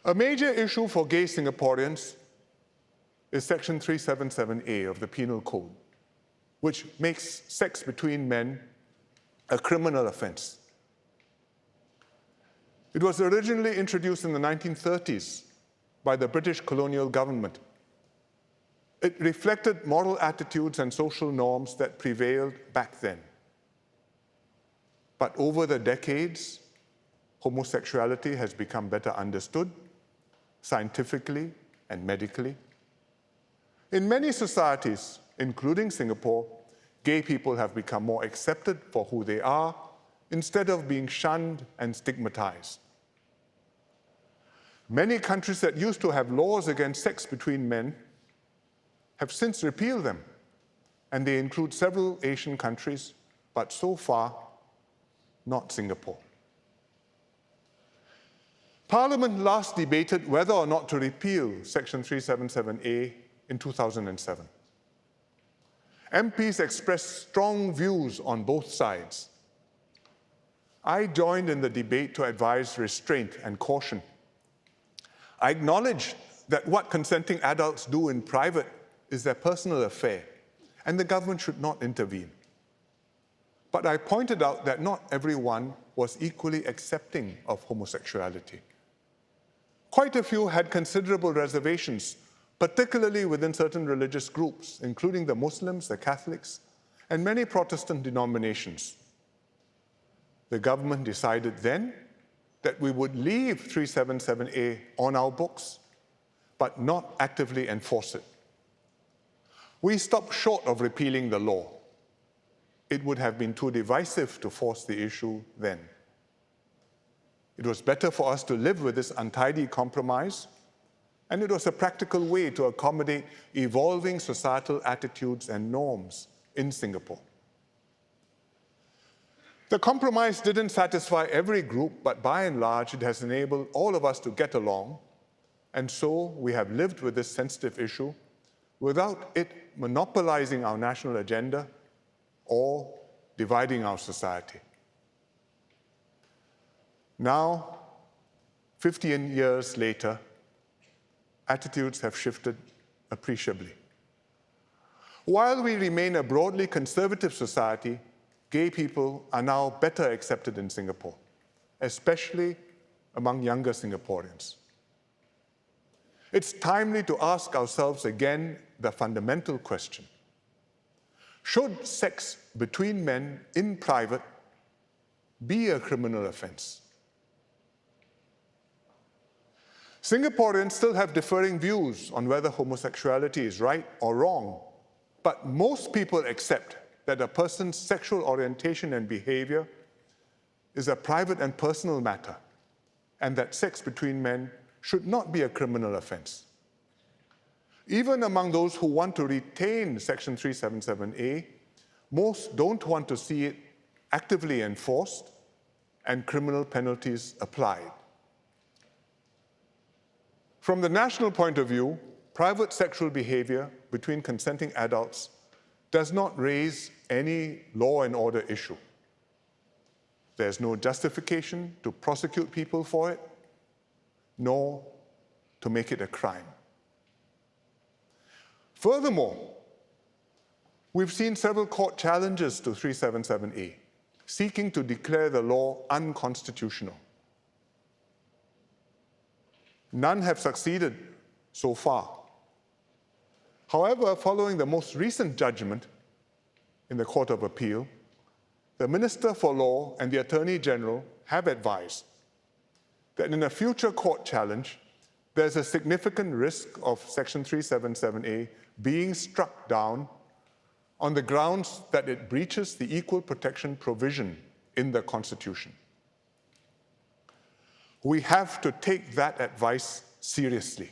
A major issue for gay Singaporeans is Section 377A of the Penal Code, which makes sex between men a criminal offense. It was originally introduced in the 1930s by the British colonial government. It reflected moral attitudes and social norms that prevailed back then. But over the decades, homosexuality has become better understood, scientifically and medically. In many societies, including Singapore, gay people have become more accepted for who they are instead of being shunned and stigmatized. Many countries that used to have laws against sex between men have since repealed them, and they include several Asian countries, but so far, not Singapore. Parliament last debated whether or not to repeal Section 377A in 2007. MPs expressed strong views on both sides. I joined in the debate to advise restraint and caution. I acknowledge that what consenting adults do in private is their personal affair, and the government should not intervene. But I pointed out that not everyone was equally accepting of homosexuality. Quite a few had considerable reservations, particularly within certain religious groups, including the Muslims, the Catholics, and many Protestant denominations. The government decided then that we would leave 377A on our books, but not actively enforce it. We stopped short of repealing the law. It would have been too divisive to force the issue then. It was better for us to live with this untidy compromise, and it was a practical way to accommodate evolving societal attitudes and norms in Singapore. The compromise didn't satisfy every group, but by and large, it has enabled all of us to get along, and so we have lived with this sensitive issue without it monopolizing our national agenda or dividing our society. Now, 15 years later, attitudes have shifted appreciably. While we remain a broadly conservative society, gay people are now better accepted in Singapore, especially among younger Singaporeans. It's timely to ask ourselves again the fundamental question: should sex between men in private be a criminal offense? Singaporeans still have differing views on whether homosexuality is right or wrong, but most people accept that a person's sexual orientation and behavior is a private and personal matter, and that sex between men should not be a criminal offense. Even among those who want to retain Section 377A, most don't want to see it actively enforced and criminal penalties applied. From the national point of view, private sexual behavior between consenting adults does not raise any law and order issue. There's no justification to prosecute people for it, nor to make it a crime. Furthermore, we've seen several court challenges to 377A, seeking to declare the law unconstitutional. None have succeeded so far. However, following the most recent judgment in the Court of Appeal, the Minister for Law and the Attorney General have advised that in a future court challenge, there's a significant risk of Section 377A being struck down on the grounds that it breaches the equal protection provision in the Constitution. We have to take that advice seriously.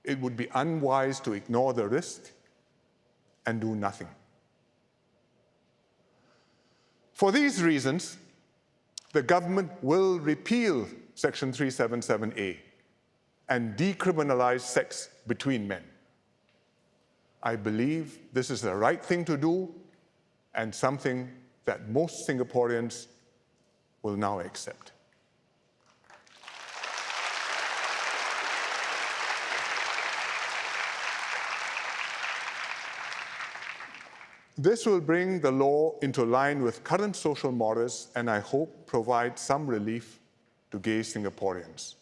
It would be unwise to ignore the risk and do nothing. For these reasons, the government will repeal Section 377A and decriminalize sex between men. I believe this is the right thing to do and something that most Singaporeans will now accept. This will bring the law into line with current social mores and I hope provide some relief to gay Singaporeans.